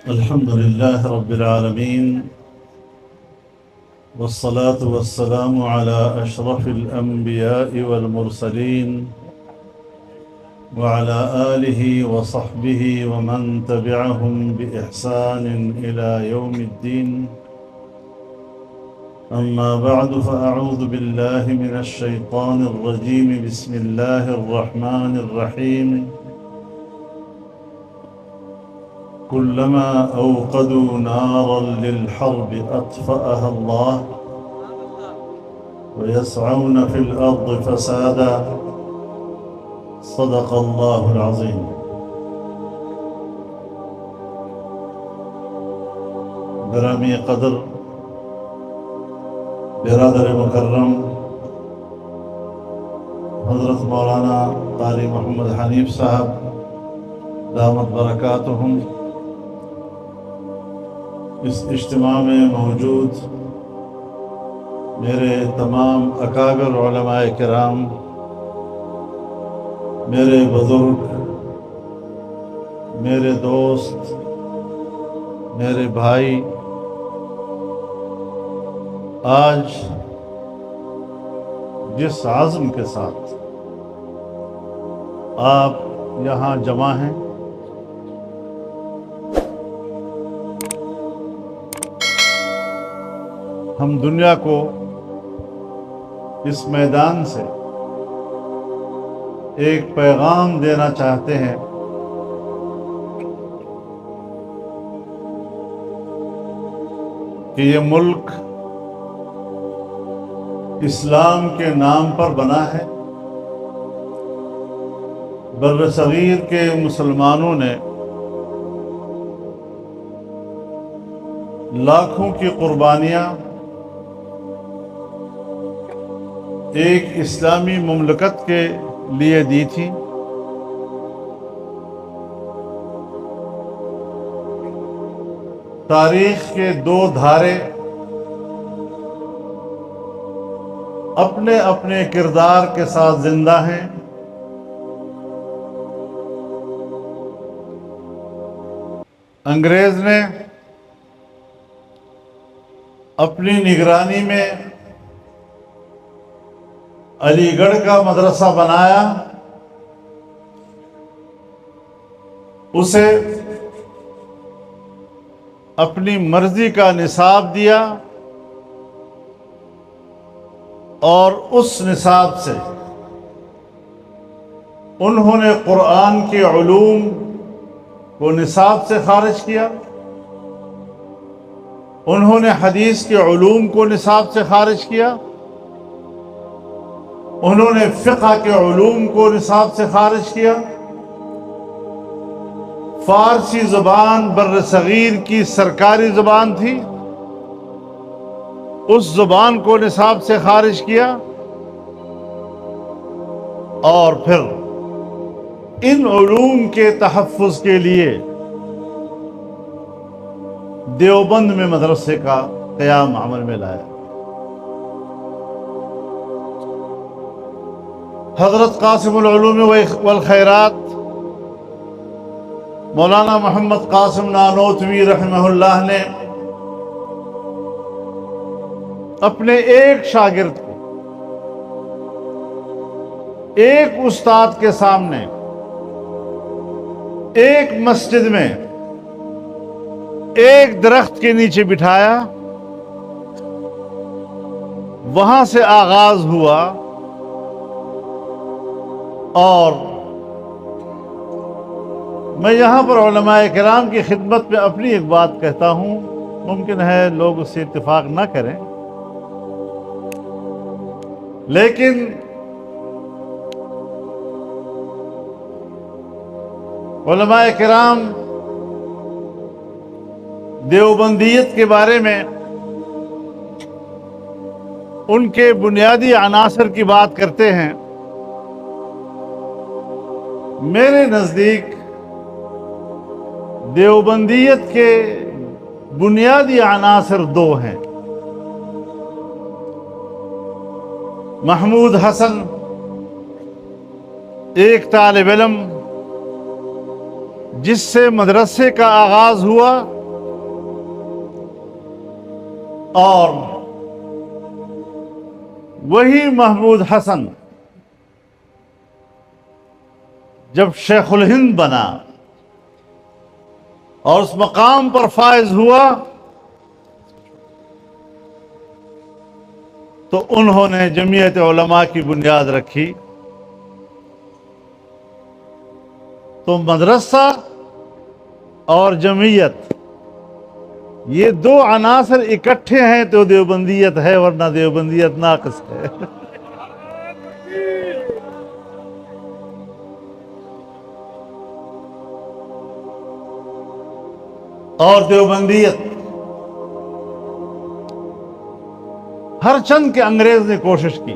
الحمد لله رب العالمين، والصلاة والسلام على أشرف الأنبياء والمرسلين وعلى آله وصحبه ومن تبعهم بإحسان إلى يوم الدين. أما بعد، فأعوذ بالله من الشيطان الرجيم. بسم الله الرحمن الرحيم. كلما أوقدوا نارا للحرب أطفأها الله ويسعون في الأرض فسادا. صدق الله العظيم. گرامی قدر برادر مکرم حضرت مولانا قاری محمد حنیف صاحب دامت برکاتہم، اس اجتماع میں موجود میرے تمام اکابر علماء کرام، میرے بزرگ، میرے دوست، میرے بھائی، آج جس عزم کے ساتھ آپ یہاں جمع ہیں، ہم دنیا کو اس میدان سے ایک پیغام دینا چاہتے ہیں کہ یہ ملک اسلام کے نام پر بنا ہے۔ بر صغیر کے مسلمانوں نے لاکھوں کی قربانیاں ایک اسلامی مملکت کے لیے دی تھی۔ تاریخ کے دو دھارے اپنے اپنے کردار کے ساتھ زندہ ہیں۔ انگریز نے اپنی نگرانی میں علی گڑھ کا مدرسہ بنایا، اسے اپنی مرضی کا نصاب دیا اور اس نصاب سے انہوں نے قرآن کے علوم کو نصاب سے خارج کیا، انہوں نے حدیث کے علوم کو نصاب سے خارج کیا، انہوں نے فقہ کے علوم کو نصاب سے خارج کیا۔ فارسی زبان بر صغیر کی سرکاری زبان تھی، اس زبان کو نصاب سے خارج کیا، اور پھر ان علوم کے تحفظ کے لیے دیوبند میں مدرسے کا قیام عمل میں لایا۔ حضرت قاسم العلوم والخیرات مولانا محمد قاسم نانوتوی رحمہ اللہ نے اپنے ایک شاگرد کو ایک استاد کے سامنے ایک مسجد میں ایک درخت کے نیچے بٹھایا، وہاں سے آغاز ہوا، اور میں یہاں پر علماء کرام کی خدمت میں اپنی ایک بات کہتا ہوں، ممکن ہے لوگ اس سے اتفاق نہ کریں، لیکن علماء کرام دیوبندیت کے بارے میں ان کے بنیادی عناصر کی بات کرتے ہیں۔ میرے نزدیک دیوبندیت کے بنیادی عناصر دو ہیں۔ محمود حسن ایک طالب علم جس سے مدرسے کا آغاز ہوا، اور وہی محمود حسن جب شیخ الہند بنا اور اس مقام پر فائز ہوا تو انہوں نے جمعیت علماء کی بنیاد رکھی. تو مدرسہ اور جمعیت یہ دو عناصر اکٹھے ہیں تو دیوبندیت ہے، ورنہ دیوبندیت ناقص ہے. اور دیوبندیت ہر چند کے انگریز نے کوشش کی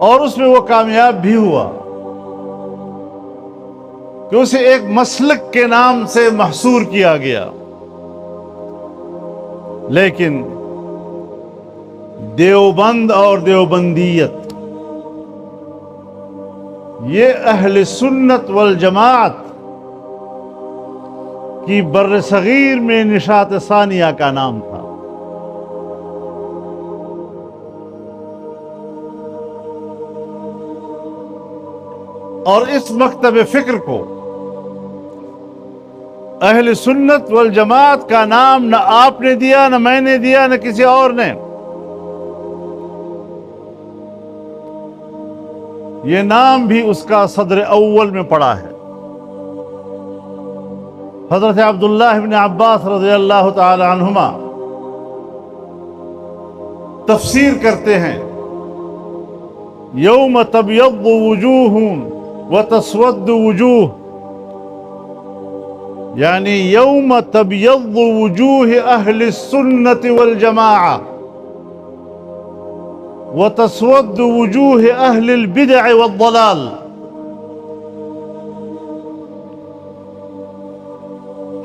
اور اس میں وہ کامیاب بھی ہوا کہ اسے ایک مسلک کے نام سے محصور کیا گیا. لیکن دیوبند اور دیوبندیت یہ اہل سنت والجماعت کی بر صغیر میں نشاط ثانیہ کا نام تھا. اور اس مکتب فکر کو اہل سنت والجماعت کا نام نہ آپ نے دیا، نہ میں نے دیا، نہ کسی اور نے. یہ نام بھی اس کا صدر اول میں پڑا ہے. حضرت عبداللہ بن عباس رضی اللہ تعالی عنہما تفسیر کرتے ہیں یوم تبیض وجوہ وتسود وجوہ، یعنی یوم تبیض وجوہ اہل السنت والجماعہ وتسود وجوہ اہل البدع والضلال.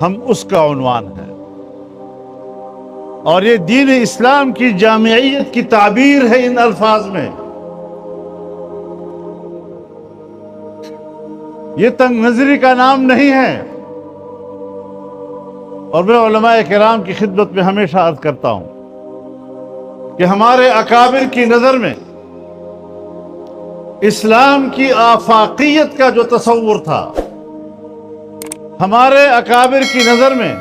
ہم اس کا عنوان ہے اور یہ دین اسلام کی جامعیت کی تعبیر ہے ان الفاظ میں. یہ تنگ نظری کا نام نہیں ہے. اور میں علماء کرام کی خدمت میں ہمیشہ عرض کرتا ہوں کہ ہمارے اکابر کی نظر میں اسلام کی آفاقیت کا جو تصور تھا، ہمارے اکابر کی نظر میں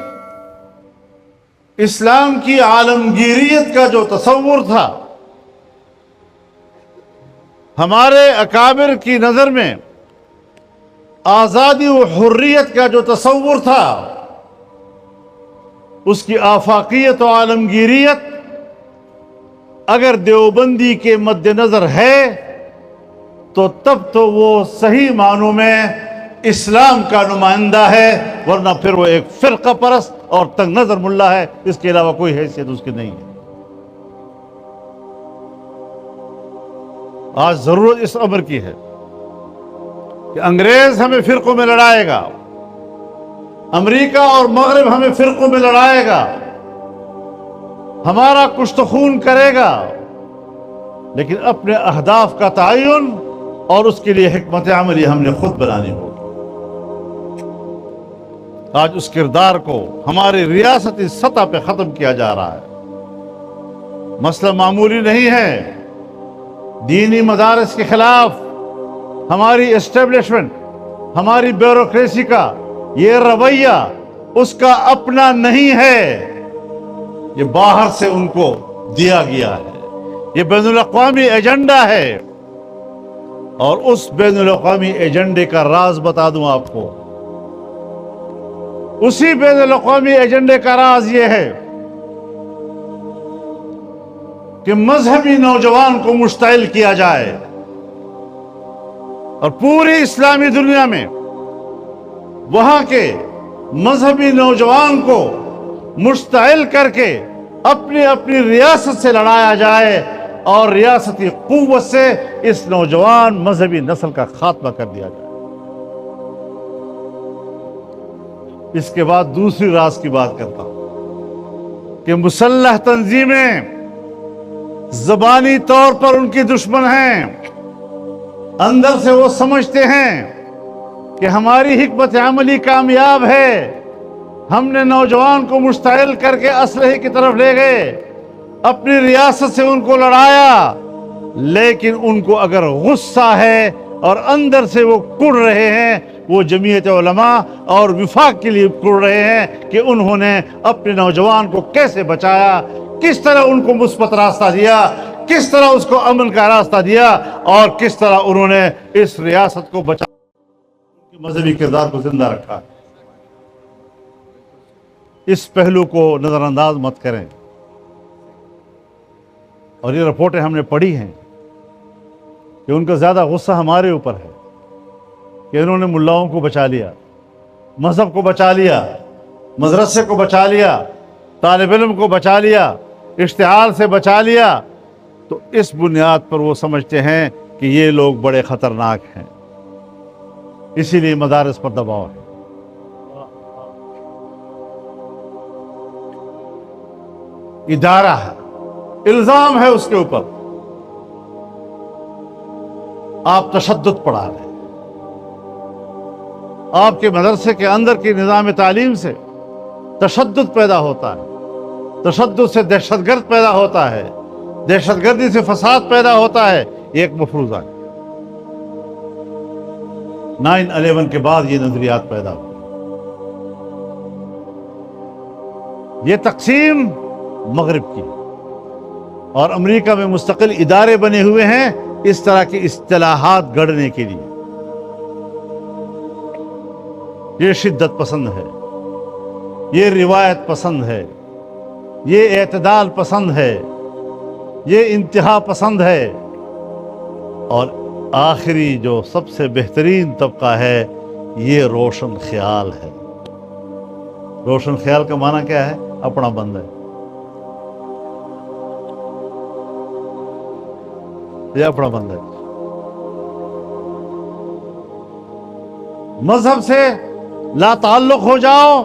اسلام کی عالمگیریت کا جو تصور تھا، ہمارے اکابر کی نظر میں آزادی و حریت کا جو تصور تھا، اس کی آفاقیت و عالمگیریت اگر دیوبندی کے مد نظر ہے تو تب تو وہ صحیح معنوں میں اسلام کا نمائندہ ہے، ورنہ پھر وہ ایک فرقہ پرست اور تنگ نظر ملا ہے. اس کے علاوہ کوئی حیثیت اس کی نہیں ہے. آج ضرورت اس امر کی ہے کہ انگریز ہمیں فرقوں میں لڑائے گا، امریکہ اور مغرب ہمیں فرقوں میں لڑائے گا، ہمارا کشت خون کرے گا، لیکن اپنے اہداف کا تعین اور اس کے لیے حکمت عملی ہم نے خود بنانی ہوگی. آج اس کردار کو ہماری ریاستی سطح پہ ختم کیا جا رہا ہے. مسئلہ معمولی نہیں ہے. دینی مدارس کے خلاف ہماری اسٹیبلشمنٹ، ہماری بیوروکریسی کا یہ رویہ اس کا اپنا نہیں ہے، یہ باہر سے ان کو دیا گیا ہے. یہ بین الاقوامی ایجنڈا ہے. اور اس بین الاقوامی ایجنڈے کا راز بتا دوں آپ کو. اسی بین الاقوامی ایجنڈے کا راز یہ ہے کہ مذہبی نوجوان کو مشتعل کیا جائے اور پوری اسلامی دنیا میں وہاں کے مذہبی نوجوان کو مشتعل کر کے اپنی اپنی ریاست سے لڑایا جائے اور ریاستی قوت سے اس نوجوان مذہبی نسل کا خاتمہ کر دیا جائے. اس کے بعد دوسری راز کی بات کرتا ہوں کہ مسلح تنظیمیں زبانی طور پر ان کی دشمن ہیں، اندر سے وہ سمجھتے ہیں کہ ہماری حکمت عملی کامیاب ہے ہم نے نوجوان کو مشتعل کر کے اسلحے کی طرف لے گئے، اپنی ریاست سے ان کو لڑایا، لیکن ان کو اگر غصہ ہے اور اندر سے وہ کڑ رہے ہیں، وہ جمعیت علماء اور وفاق کے لیے کڑ رہے ہیں کہ انہوں نے اپنے نوجوان کو کیسے بچایا، کس طرح ان کو مثبت راستہ دیا، کس طرح اس کو امن کا راستہ دیا، اور کس طرح انہوں نے اس ریاست کو بچا مذہبی کردار کو زندہ رکھا۔ اس پہلو کو نظر انداز مت کریں۔ اور یہ رپورٹیں ہم نے پڑھی ہیں کہ ان کا زیادہ غصہ ہمارے اوپر ہے کہ انہوں نے ملاؤں کو بچا لیا، مذہب کو بچا لیا، مدرسے کو بچا لیا، طالب علم کو بچا لیا، اشتعال سے بچا لیا۔ تو اس بنیاد پر وہ سمجھتے ہیں کہ یہ لوگ بڑے خطرناک ہیں، اسی لیے مدارس پر دباؤ ہے۔ ادارہ ہے، الزام ہے اس کے اوپر، آپ تشدد پڑھا رہے ہیں، آپ کے مدرسے کے اندر کی نظام تعلیم سے تشدد پیدا ہوتا ہے، تشدد سے دہشت گرد پیدا ہوتا ہے، دہشت گردی سے فساد پیدا ہوتا ہے۔ یہ ایک مفروضہ ہے۔ 9/11 کے بعد یہ نظریات پیدا ہوئے۔ یہ تقسیم مغرب کی، اور امریکہ میں مستقل ادارے بنے ہوئے ہیں اس طرح کی اصطلاحات گڑھنے کے لیے۔ یہ شدت پسند ہے، یہ روایت پسند ہے، یہ اعتدال پسند ہے، یہ انتہا پسند ہے، اور آخری جو سب سے بہترین طبقہ ہے یہ روشن خیال ہے۔ روشن خیال کا معنی کیا ہے؟ اپنا بند ہے، یہ اپنا بند ہے۔ مذہب سے لا تعلق ہو جاؤ،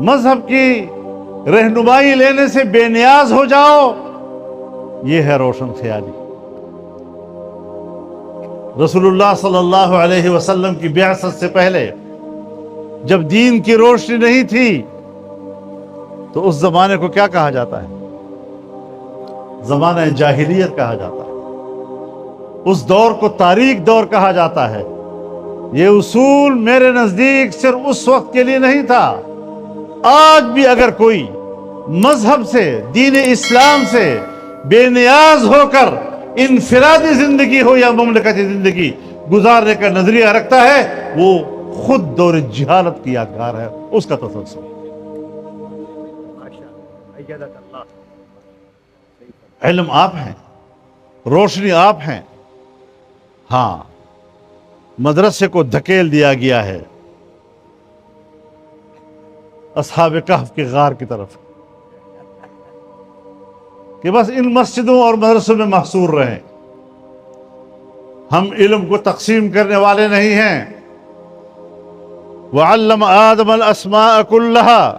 مذہب کی رہنمائی لینے سے بے نیاز ہو جاؤ، یہ ہے روشن خیالی۔ رسول اللہ صلی اللہ علیہ وسلم کی بعثت سے پہلے جب دین کی روشنی نہیں تھی تو اس زمانے کو کیا کہا جاتا ہے؟ زمانہ جاہلیت کہا جاتا ہے۔ اس دور کو تاریک دور کہا جاتا ہے۔ یہ اصول میرے نزدیک صرف اس وقت کے لیے نہیں تھا، آج بھی اگر کوئی مذہب سے، دین اسلام سے بے نیاز ہو کر انفرادی زندگی ہو یا مملکتی زندگی گزارنے کا نظریہ رکھتا ہے، وہ خود دور جہالت کی یادگار ہے، اس کا تسلسل۔ علم آپ ہیں، روشنی آپ ہیں، ہاں مدرسے کو دھکیل دیا گیا ہے اصحاب کہف کے غار کی طرف کہ بس ان مسجدوں اور مدرسوں میں محصور رہیں۔ ہم علم کو تقسیم کرنے والے نہیں ہیں۔ وَعَلَّمَ آدَمَ الْأَسْمَاءَ كُلَّهَا،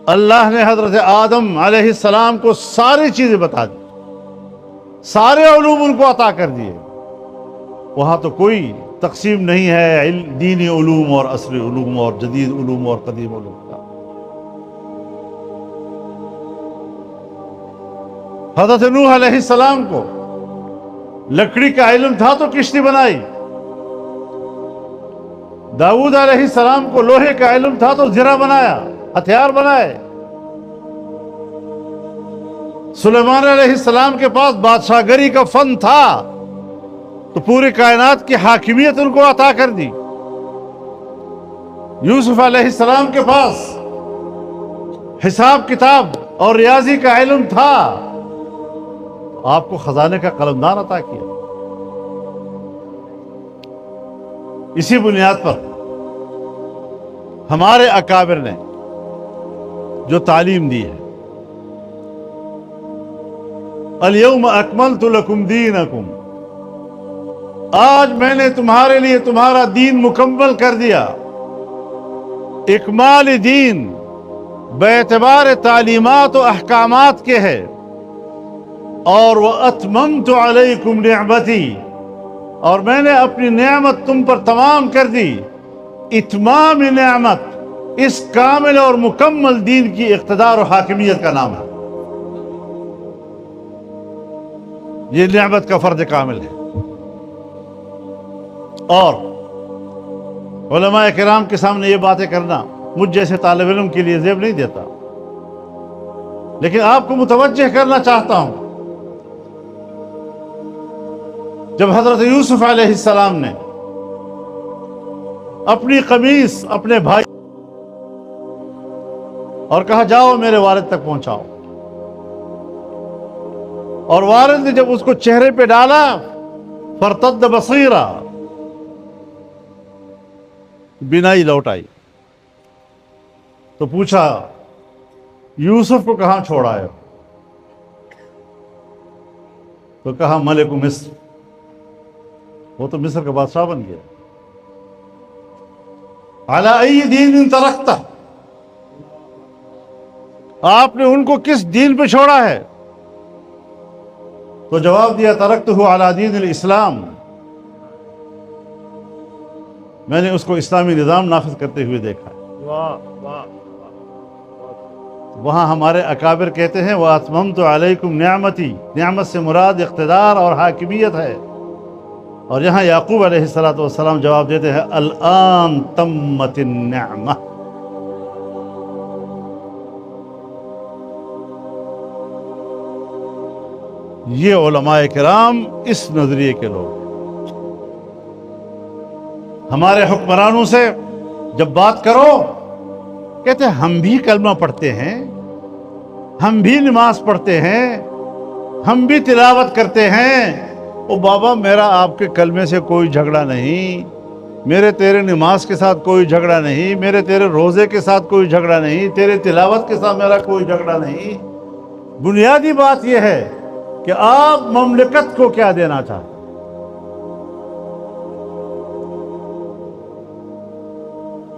اللہ نے حضرت آدم علیہ السلام کو ساری چیزیں بتا دی، سارے علوم ان کو عطا کر دیے۔ وہاں تو کوئی تقسیم نہیں ہے دینی علوم اور عصری علوم اور جدید علوم اور قدیم علوم کا۔ حضرت نوح علیہ السلام کو لکڑی کا علم تھا تو کشتی بنائی، داؤد علیہ السلام کو لوہے کا علم تھا تو زرہ بنایا، ہتھیار بنائے، سلیمان علیہ السلام کے پاس بادشاہ گری کا فن تھا تو پوری کائنات کی حاکمیت ان کو عطا کر دی۔ یوسف علیہ السلام کے پاس حساب کتاب اور ریاضی کا علم تھا، آپ کو خزانے کا قلمدان عطا کیا۔ اسی بنیاد پر ہمارے اکابر نے جو تعلیم دی ہے، الیوم اکملت لکم دینکم، آج میں نے تمہارے لیے تمہارا دین مکمل کر دیا۔ اکمال دین بے اعتبار تعلیمات و احکامات کے ہے، اور وَأَتْمَمْتُ عَلَيْكُمْ نِعْمَتِي، اور میں نے اپنی نعمت تم پر تمام کر دی۔ اتمام نعمت، اس کامل اور مکمل دین کی اقتدار و حاکمیت کا نام ہے. یہ نعمت کا فرض کامل ہے. اور علماء کرام کے سامنے یہ باتیں کرنا مجھ جیسے طالب علم کے لیے زیب نہیں دیتا، لیکن آپ کو متوجہ کرنا چاہتا ہوں. جب حضرت یوسف علیہ السلام نے اپنی قمیص اپنے بھائی اور کہا جاؤ میرے والد تک پہنچاؤ، اور والد نے جب اس کو چہرے پہ ڈالا فرتد بصیرا، بینائی لوٹ آئی، تو پوچھا یوسف کو کہاں چھوڑا ہے؟ تو کہا ملک مصر، وہ تو مصر کا بادشاہ بن گیا. علی ای دین ترکتہ، آپ نے ان کو کس دین پہ چھوڑا ہے؟ تو جواب دیا ترکتہ علی دین الاسلام، میں نے اس کو اسلامی نظام نافذ کرتے ہوئے دیکھا ہے. وہاں ہمارے اکابر کہتے ہیں وَأَتْمَمْتُ عَلَيْكُمْ نِعْمَتِي، نعمت سے مراد اقتدار اور حاکمیت ہے. اور یہاں یعقوب علیہ السلام جواب دیتے ہیں الآن تمت النعمہ. یہ علماء کرام اس نظریے کے لوگ. ہمارے حکمرانوں سے جب بات کرو کہتے ہیں ہم بھی کلمہ پڑھتے ہیں، ہم بھی نماز پڑھتے ہیں، ہم بھی تلاوت کرتے ہیں. او بابا میرا آپ کے کلمے سے کوئی جھگڑا نہیں، میرے تیرے نماز کے ساتھ کوئی جھگڑا نہیں، میرے تیرے روزے کے ساتھ کوئی جھگڑا نہیں، تیرے تلاوت کے ساتھ میرا کوئی جھگڑا نہیں. بنیادی بات یہ ہے کہ آپ مملکت کو کیا دینا چاہتے.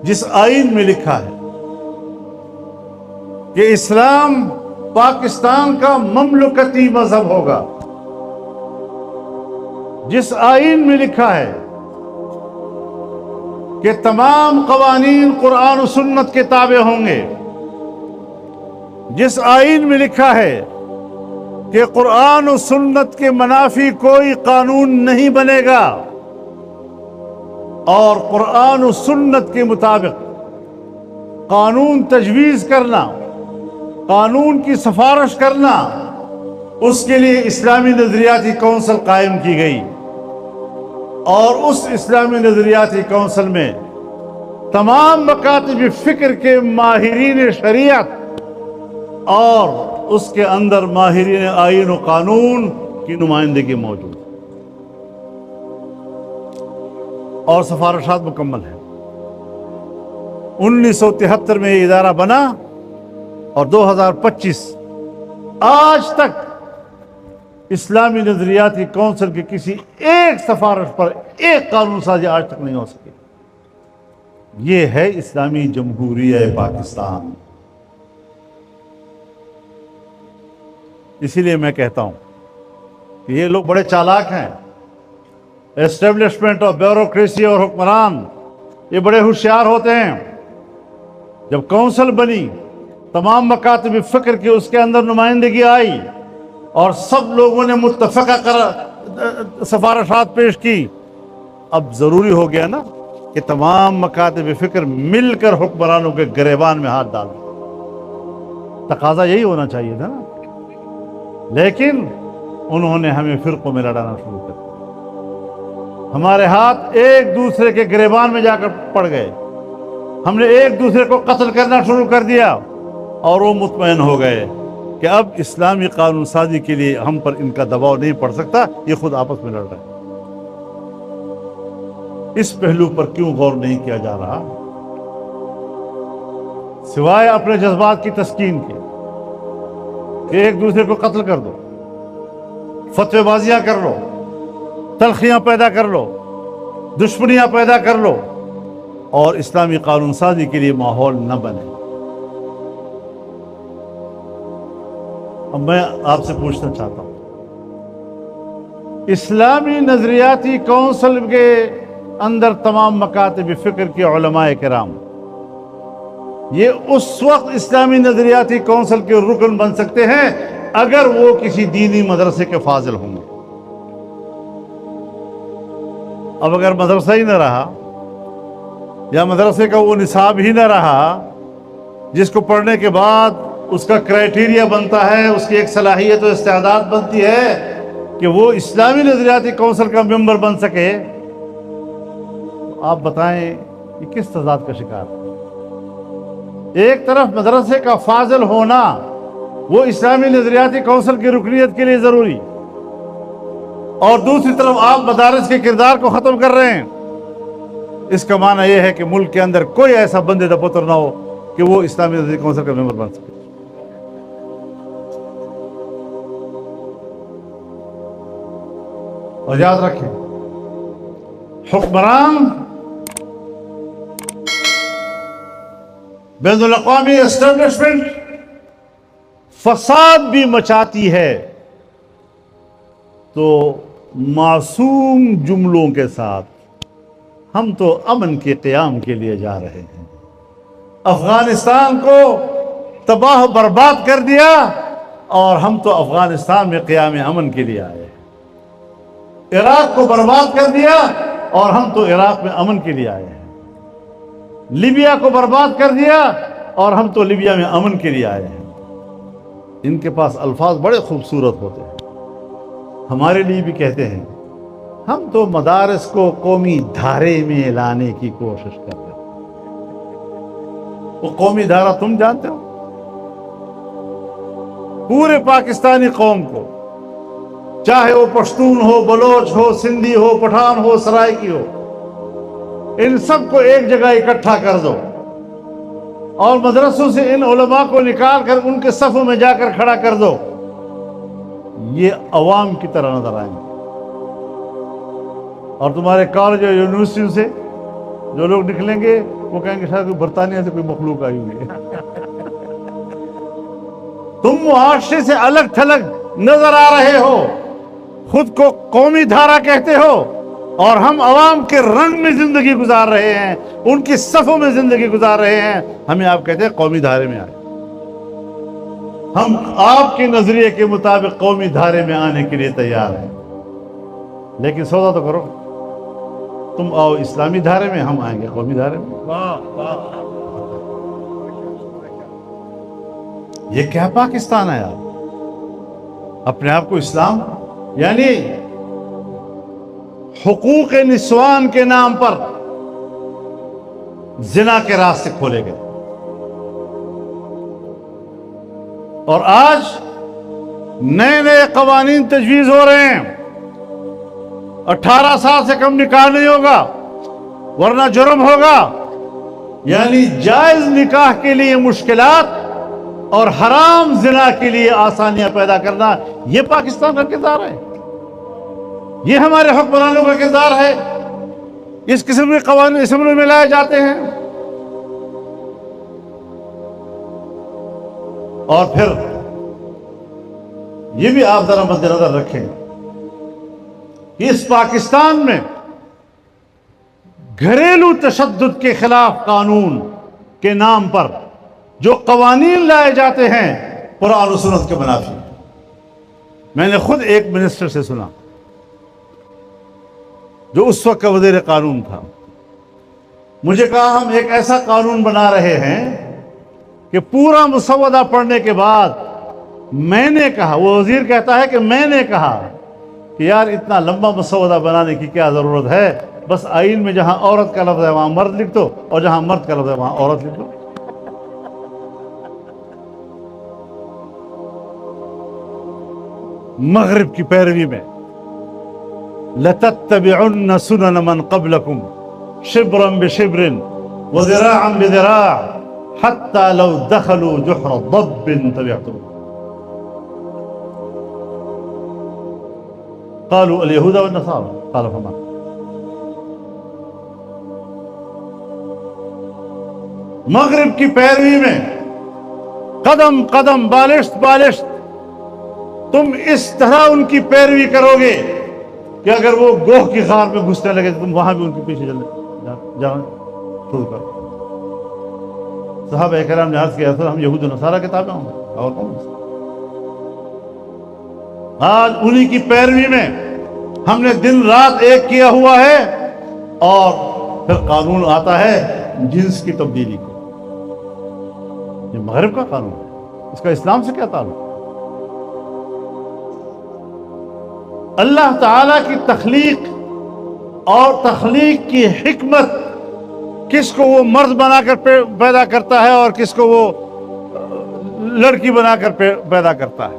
جس آئین میں لکھا ہے کہ اسلام پاکستان کا مملکتی مذہب ہوگا، جس آئین میں لکھا ہے کہ تمام قوانین قرآن و سنت کے تابع ہوں گے، جس آئین میں لکھا ہے کہ قرآن و سنت کے منافی کوئی قانون نہیں بنے گا، اور قرآن و سنت کے مطابق قانون تجویز کرنا، قانون کی سفارش کرنا، اس کے لیے اسلامی نظریاتی کونسل قائم کی گئی. اور اس اسلامی نظریاتی کونسل میں تمام مکاتب فکر کے ماہرین شریعت اور اس کے اندر ماہرین آئین و قانون کی نمائندگی موجود ہے، اور سفارشات مکمل ہیں. 1973 میں یہ ادارہ بنا اور 2025 آج تک اسلامی نظریاتی کونسل کے کسی ایک سفارش پر ایک قانون سازی آج تک نہیں ہو سکی. یہ ہے اسلامی جمہوریہ پاکستان. اسی لیے میں کہتا ہوں کہ یہ لوگ بڑے چالاک ہیں. اسٹیبلشمنٹ اور بیوروکریسی اور حکمران یہ بڑے ہوشیار ہوتے ہیں. جب کونسل بنی، تمام مکاتب فکر کی اس کے اندر نمائندگی آئی اور سب لوگوں نے متفقہ سفارشات پیش کی، اب ضروری ہو گیا نا کہ تمام مکاتب فکر مل کر حکمرانوں کے گریبان میں ہاتھ ڈال دیں. تقاضا یہی ہونا چاہیے تھا نا، لیکن انہوں نے ہمیں فرقوں میں لڑانا شروع کر دیا. ہمارے ہاتھ ایک دوسرے کے گریبان میں جا کر پڑ گئے، ہم نے ایک دوسرے کو قتل کرنا شروع کر دیا، اور وہ مطمئن ہو گئے کہ اب اسلامی قانون سازی کے لیے ہم پر ان کا دباؤ نہیں پڑ سکتا، یہ خود آپس میں لڑ رہے ہیں. اس پہلو پر کیوں غور نہیں کیا جا رہا؟ سوائے اپنے جذبات کی تسکین کے کہ ایک دوسرے کو قتل کر دو، فتوی بازیاں کر لو، تلخیاں پیدا کر لو، دشمنیاں پیدا کر لو، اور اسلامی قانون سازی کے لیے ماحول نہ بنے. اب میں آپ سے پوچھنا چاہتا ہوں، اسلامی نظریاتی کونسل کے اندر تمام مکاتب فکر کے علماء کرام یہ اس وقت اسلامی نظریاتی کونسل کے رکن بن سکتے ہیں اگر وہ کسی دینی مدرسے کے فاضل ہوں گے۔ اب اگر مدرسہ ہی نہ رہا یا مدرسے کا وہ نصاب ہی نہ رہا جس کو پڑھنے کے بعد اس کا کرائٹیریا بنتا ہے، اس کی ایک صلاحیت و استعداد بنتی ہے کہ وہ اسلامی نظریاتی کونسل کا ممبر بن سکے، تو آپ بتائیں یہ کس تضاد کا شکار ہے؟ ایک طرف مدرسے کا فاضل ہونا وہ اسلامی نظریاتی کونسل کی رکنیت کے لیے ضروری، اور دوسری طرف آپ مدارس کے کردار کو ختم کر رہے ہیں۔ اس کا معنی یہ ہے کہ ملک کے اندر کوئی ایسا بندے دا پتر نہ ہو کہ وہ اسلامی نظریاتی کونسل کا ممبر بن سکے۔ اور یاد رکھیں، حکمران بین الاقوامی اسٹیبلشمنٹ فساد بھی مچاتی ہے تو معصوم جملوں کے ساتھ ہم تو امن کے قیام کے لیے جا رہے ہیں۔ افغانستان کو تباہ و برباد کر دیا اور ہم تو افغانستان میں قیام امن کے لیے آئے ہیں۔ عراق کو برباد کر دیا اور ہم تو عراق میں امن کے لیے آئے ہیں۔ لیبیا کو برباد کر دیا اور ہم تو لیبیا میں امن کے لیے آئے ہیں۔ ان کے پاس الفاظ بڑے خوبصورت ہوتے ہیں، ہمارے لیے بھی کہتے ہیں ہم تو مدارس کو قومی دھارے میں لانے کی کوشش کر رہے ہیں۔ وہ قومی دھارہ تم جانتے ہو؟ پورے پاکستانی قوم کو، چاہے وہ پشتون ہو، بلوچ ہو، سندھی ہو، پٹھان ہو، سرائکی ہو، ان سب کو ایک جگہ اکٹھا کر دو اور مدرسوں سے ان علماء کو نکال کر ان کے صفوں میں جا کر کھڑا کر دو، یہ عوام کی طرح نظر آئیں گے۔ اور تمہارے کالج اور یونیورسٹیوں سے جو لوگ نکلیں گے وہ کہیں گے شاید برطانیہ سے کوئی مخلوق آئی ہوئی ہے۔ تم معاشرے سے الگ تھلگ نظر آ رہے ہو، خود کو قومی دھارا کہتے ہو، اور ہم عوام کے رنگ میں زندگی گزار رہے ہیں، ان کی صفوں میں زندگی گزار رہے ہیں۔ ہمیں آپ کہتے ہیں قومی دھارے میں آئے۔ ہم آپ کے نظریے کے مطابق قومی دھارے میں آنے کے لیے تیار ہیں، لیکن سودا تو کرو، تم آؤ اسلامی دھارے میں، ہم آئیں گے قومی دھارے میں۔ یہ کیا پاکستان ہے یار؟ اپنے آپ کو اسلام یعنی حقوق نسوان کے نام پر زنا کے راستے کھولے گئے، اور آج نئے نئے قوانین تجویز ہو رہے ہیں۔ 18 سال سے کم نکاح نہیں ہوگا ورنہ جرم ہوگا، یعنی جائز نکاح کے لیے مشکلات اور حرام زنا کے لیے آسانیاں پیدا کرنا، یہ پاکستان کا کردار ہے، یہ ہمارے حکمرانوں کا کردار ہے۔ اس قسم کے قوانین اسمبلی میں لائے جاتے ہیں، اور پھر یہ بھی آپ ذرا مد نظر رکھیں کہ اس پاکستان میں گھریلو تشدد کے خلاف قانون کے نام پر جو قوانین لائے جاتے ہیں قرآن و سنت کے منافی۔ میں نے خود ایک منسٹر سے سنا جو اس وقت کا وزیر قانون تھا، مجھے کہا ہم ایک ایسا قانون بنا رہے ہیں کہ پورا مسودہ پڑھنے کے بعد میں نے کہا، وہ وزیر کہتا ہے کہ میں نے کہا کہ یار اتنا لمبا مسودہ بنانے کی کیا ضرورت ہے، بس آئین میں جہاں عورت کا لفظ ہے وہاں مرد لکھ دو، اور جہاں مرد کا لفظ ہے وہاں عورت لکھ دو۔ مغرب کی پیروی میں لَتَتَّبِعُنَّ سُنَنَ مَنْ قَبْلَكُمْ شِبْرًا بِشِبْرٍ وَذِرَاعًا بِذِرَاعٍ حَتَّى لَوْ دَخَلُوا جُحْرَ ضَبٍّ تَبِعْتُمُوهُ قالوا اليهود والنصارى قال فمن۔ مغرب کی پیروی میں قدم قدم بالشت بالشت تم اس طرح ان کی پیروی کرو گے کہ اگر وہ گوہ کی غار میں گھسنے لگے تو تم وہاں بھی ان کے پیچھے جانا شروع کرو۔ صحابہ کرام نے عرض کیا ہم یہود و نصارہ کے تابع ہوں گے اور کون؟ آج انہی کی پیروی میں ہم نے دن رات ایک کیا ہوا ہے، اور پھر قانون آتا ہے جنس کی تبدیلی کا۔ یہ مغرب کا قانون ہے، اس کا اسلام سے کیا تعلق؟ اللہ تعالیٰ کی تخلیق اور تخلیق کی حکمت، کس کو وہ مرد بنا کر پیدا کرتا ہے اور کس کو وہ لڑکی بنا کر پیدا کرتا ہے۔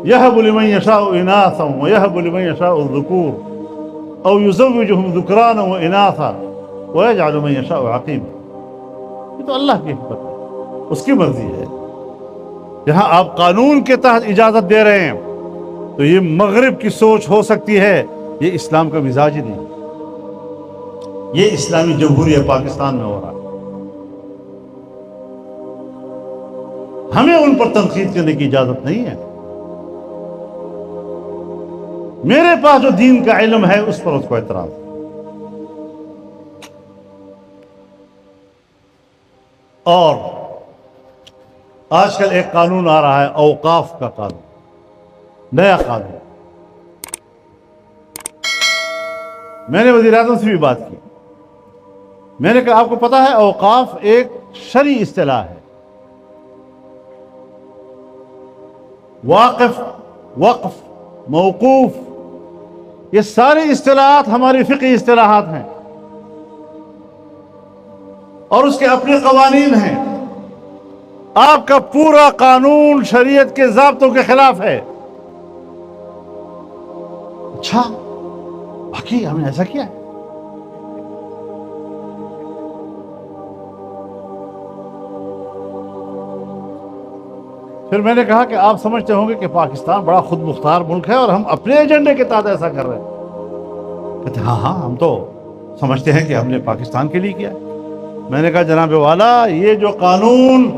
يَهَبُ لِمَن يَشَاءُ إِنَاثًا وَيَهَبُ لِمَن يَشَاءُ الذُّكُورَ أَوْ يُزَوِّجُهُمْ ذُكْرَانًا وَإِنَاثًا وَيَجْعَلُ مَن يَشَاءُ عَقِيمًا۔ یہ تو اللہ کی حکمت ہے، اس کی مرضی ہے۔ جہاں آپ قانون کے تحت اجازت دے رہے ہیں تو یہ مغرب کی سوچ ہو سکتی ہے، یہ اسلام کا مزاج ہی نہیں۔ یہ اسلامی جمہوریہ پاکستان میں ہو رہا ہے۔ ہمیں ان پر تنقید کرنے کی اجازت نہیں ہے۔ میرے پاس جو دین کا علم ہے اس پر اس کو اعتراض ہے۔ اور آج کل ایک قانون آ رہا ہے، اوقاف کا قانون، نیا قانون۔ میں نے وزیر اعظم سے بھی بات کی، میں نے کہا آپ کو پتا ہے اوقاف ایک شرعی اصطلاح ہے۔ واقف، وقف، موقوف، یہ ساری اصطلاحات ہماری فقہی اصطلاحات ہیں، اور اس کے اپنے قوانین ہیں۔ آپ کا پورا قانون شریعت کے ضابطوں کے خلاف ہے۔ اچھا، باقی ہم نے ایسا کیا ہے؟ پھر میں نے کہا کہ آپ سمجھتے ہوں گے کہ پاکستان بڑا خود مختار ملک ہے اور ہم اپنے ایجنڈے کے تحت ایسا کر رہے ہیں۔ کہتے ہاں ہاں، ہم تو سمجھتے ہیں کہ ہم نے پاکستان کے لیے کیا ہے۔ میں نے کہا جناب والا، یہ جو قانون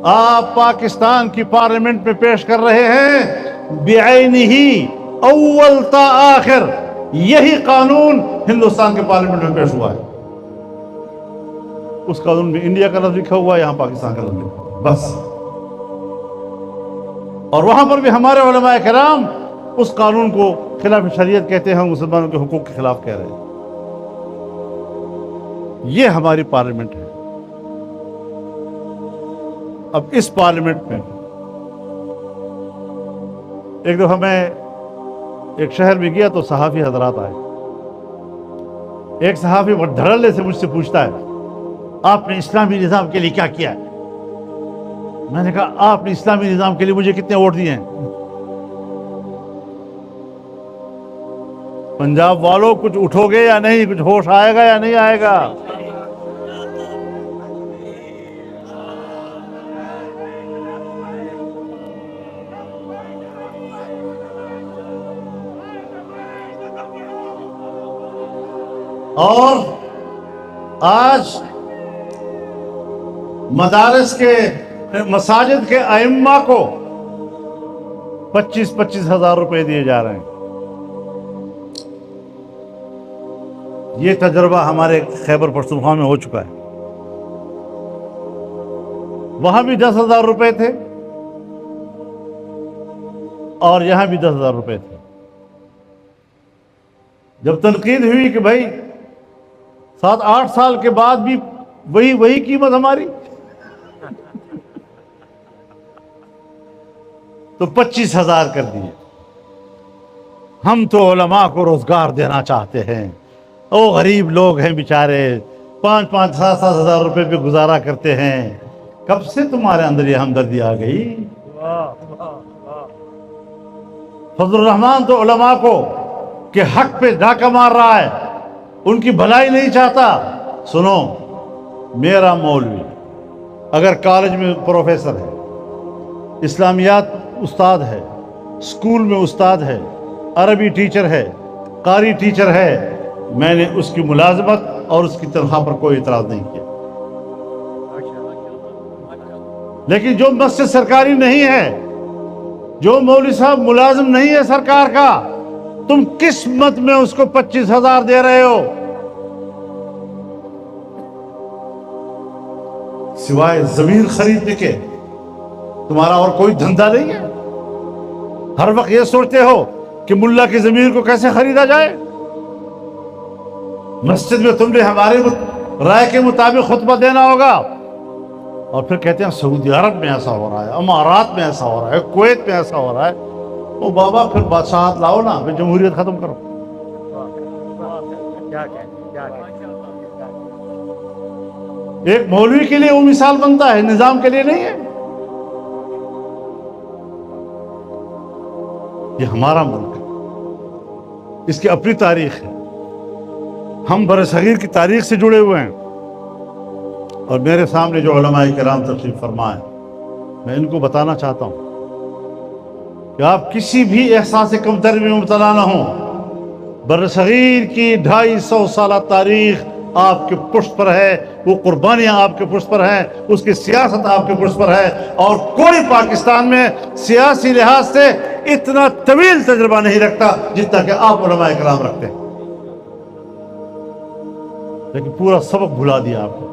آپ پاکستان کی پارلیمنٹ میں پیش کر رہے ہیں بعینہ اول تا آخر، یہی قانون ہندوستان کے پارلیمنٹ میں پیش ہوا ہے۔ اس قانون میں انڈیا کا لفظ لکھا ہوا ہے، یہاں پاکستان کا لفظ لکھا ہوا ہے، بس۔ اور وہاں پر بھی ہمارے علماء کرام اس قانون کو خلاف شریعت کہتے ہیں، مسلمانوں کے حقوق کے خلاف کہہ رہے ہیں۔ یہ ہماری پارلیمنٹ ہے۔ اب اس پارلیمنٹ میں ایک دفعہ میں ایک شہر میں گیا تو صحافی حضرات آئے۔ ایک صحافی بہت دھڑلے سے مجھ سے پوچھتا ہے آپ نے اسلامی نظام کے لیے کیا کیا ہے؟ میں نے کہا آپ نے اسلامی نظام کے لیے مجھے کتنے ووٹ دیے ہیں؟ پنجاب والوں کچھ اٹھو گے یا نہیں؟ کچھ ہوش آئے گا یا نہیں آئے گا؟ اور آج مدارس کے، مساجد کے ائمہ کو 25-25 ہزار روپے دیے جا رہے ہیں۔ یہ تجربہ ہمارے خیبر پختونخوا میں ہو چکا ہے۔ وہاں بھی 10,000 روپے تھے اور یہاں بھی 10,000 روپے تھے۔ جب تنقید ہوئی کہ بھائی 7-8 سال کے بعد بھی وہی قیمت ہماری، تو 25,000 کر دیے۔ ہم تو علماء کو روزگار دینا چاہتے ہیں، وہ غریب لوگ ہیں بیچارے، 5-5, 7-7 ہزار روپے پہ گزارا کرتے ہیں۔ کب سے تمہارے اندر یہ ہمدردی آ گئی؟ فضل الرحمان تو علماء کو کہ حق پہ ڈاکہ مار رہا ہے، ان کی بھلائی نہیں چاہتا۔ سنو، میرا مولوی اگر کالج میں پروفیسر ہے، اسلامیات استاد ہے، اسکول میں استاد ہے، عربی ٹیچر ہے، قاری ٹیچر ہے، میں نے اس کی ملازمت اور اس کی تنخواہ پر کوئی اعتراض نہیں کیا۔ لیکن جو مسجد سرکاری نہیں ہے، جو مولوی صاحب ملازم نہیں ہے سرکار کا، تم کس مد میں اس کو 25,000 دے رہے ہو؟ سوائے زمین خریدنے کے تمہارا اور کوئی دھندا نہیں ہے؟ ہر وقت یہ سوچتے ہو کہ ملا کی زمین کو کیسے خریدا جائے؟ مسجد میں تم نے ہمارے رائے کے مطابق خطبہ دینا ہوگا، اور پھر کہتے ہیں سعودی عرب میں ایسا ہو رہا ہے، امارات میں ایسا ہو رہا ہے، کویت میں ایسا ہو رہا ہے۔ او بابا پھر بادشاہت لاؤ نا، پھر جمہوریت ختم کرو۔ ایک مولوی کے لیے وہ مثال بنتا ہے، نظام کے لیے نہیں ہے۔ یہ ہمارا ملک ہے، اس کی اپنی تاریخ ہے، ہم برصغیر کی تاریخ سے جڑے ہوئے ہیں، اور میرے سامنے جو علماء کرام تشریف فرما ہے، میں ان کو بتانا چاہتا ہوں کہ آپ کسی بھی احساس کمتری میں مبتلا نہ ہوں۔ برصغیر کی 250 سالہ تاریخ آپ کے پشت پر ہے، وہ قربانیاں آپ کے پشت پر ہیں، اس کی سیاست آپ کے پشت پر ہے، اور کوئی پاکستان میں سیاسی لحاظ سے اتنا طویل تجربہ نہیں رکھتا جتنا کہ آپ علماء کرام رکھتے ہیں۔ لیکن پورا سبق بھلا دیا آپ کو۔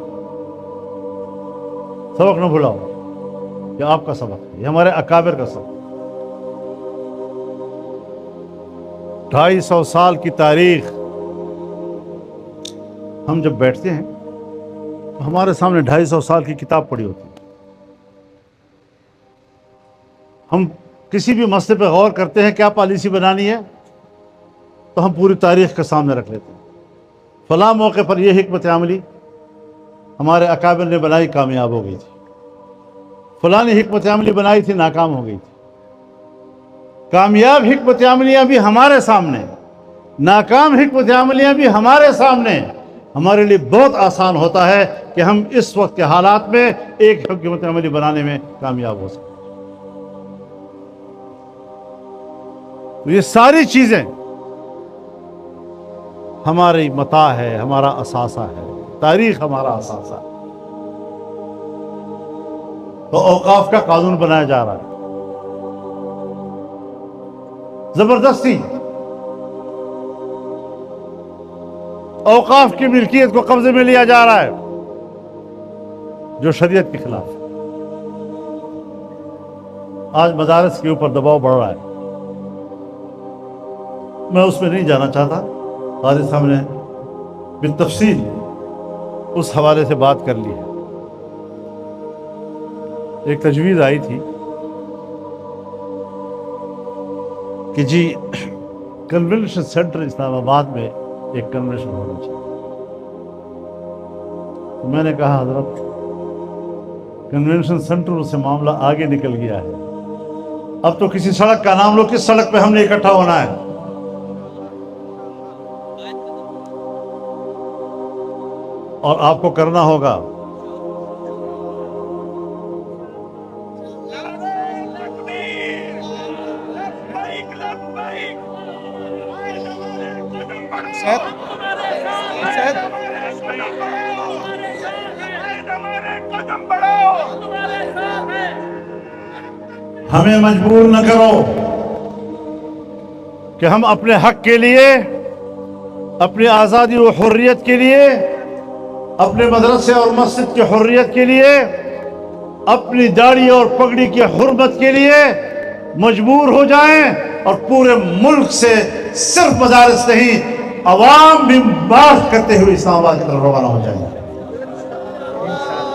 سبق نہ بھلاؤ، یہ آپ کا سبق ہے، یہ ہمارے اکابر کا سبق۔ 250 سال کی تاریخ، ہم جب بیٹھتے ہیں تو ہمارے سامنے 250 سال کی کتاب پڑی ہوتی ہے۔ ہم کسی بھی مسئلے پہ غور کرتے ہیں، کیا پالیسی بنانی ہے، تو ہم پوری تاریخ کے سامنے رکھ لیتے ہیں۔ فلاں موقع پر یہ حکمت عملی ہمارے اکابر نے بنائی، کامیاب ہو گئی تھی، فلاں نے حکمت عملی بنائی تھی، ناکام ہو گئی تھی۔ کامیاب حکمت عملیاں بھی ہمارے سامنے، ناکام حکمت عملیاں بھی ہمارے سامنے۔ ہمارے لیے بہت آسان ہوتا ہے کہ ہم اس وقت کے حالات میں ایک حکمت عملی بنانے میں کامیاب ہو سکیں۔ تو یہ ساری چیزیں ہماری متاع ہے، ہمارا اثاثہ ہے، تاریخ ہمارا اثاثہ ہے۔ تو اوقاف کا قانون بنایا جا رہا ہے، زبردستی اوقاف کی ملکیت کو قبضے میں لیا جا رہا ہے، جو شریعت کے خلاف ہے۔ آج مدارس کے اوپر دباؤ بڑھ رہا ہے، میں اس میں نہیں جانا چاہتا۔ قاضی صاحب نے بالتفصیل اس حوالے سے بات کر لی ہے۔ ایک تجویز آئی تھی کہ جی کنونشن سینٹر اسلام آباد میں ایک کنونشن ہونا چاہیے۔ تو میں نے کہا حضرت کنونشن سینٹر سے معاملہ آگے نکل گیا ہے، اب تو کسی سڑک کا نام لو، کس سڑک پہ ہم نے اکٹھا ہونا ہے۔ اور آپ کو کرنا ہوگا ہمیں مجبور نہ کرو کہ ہم اپنے حق کے لیے، اپنی آزادی و حریت کے لیے، اپنے مدرسے اور مسجد کی حریت کے لیے، اپنی داڑھی اور پگڑی کی حرمت کے لیے مجبور ہو جائیں، اور پورے ملک سے صرف مدارس نہیں، عوام بھی بات کرتے ہوئے اسلام آباد کی طرف روانہ ہو جائیں۔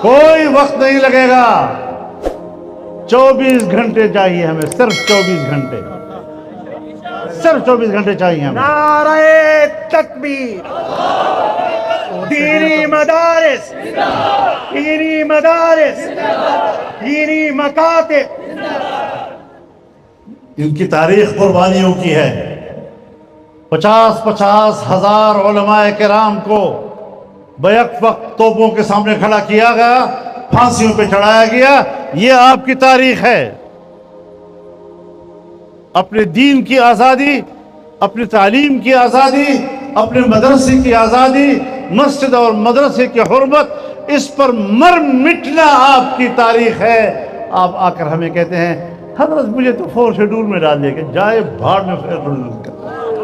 کوئی وقت نہیں لگے گا، 24 گھنٹے چاہیے ہمیں، صرف 24 گھنٹے، صرف 24 گھنٹے چاہیے ہمیں۔ نعرہ تکبیر، دینی مدارس، دینی مدارس، دینی مکاتب۔ ان کی تاریخ قربانیوں کی ہے۔ 50 ہزار علماء کرام کو بیک وقت توپوں کے سامنے کھڑا کیا گیا، پھانسیوں پہ چڑھایا گیا۔ یہ آپ کی تاریخ ہے۔ اپنے دین کی آزادی، اپنی تعلیم کی آزادی، اپنے مدرسے کی آزادی، مسجد اور مدرسے کی حرمت، اس پر مر مٹنا آپ کی تاریخ ہے۔ آپ آ کر ہمیں کہتے ہیں حضرت مجھے تو 4 شیڈول میں ڈال دیا کہ جائے بھاڑ میں 4 شیڈول کا۔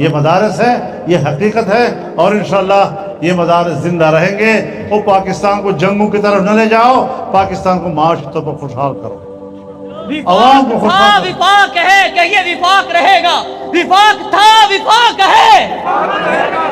یہ مدارس ہے، یہ حقیقت ہے، اور انشاءاللہ یہ مدارس زندہ رہیں گے۔ وہ پاکستان کو جنگوں کی طرف نہ لے جاؤ، پاکستان کو معاشی طور پر خوشحال کرو، عوام کو وفاق تھا، خوشحال کرو۔ وفاق ہے کہ یہ وفاق رہے گا، وفاق تھا، وفاق ہے۔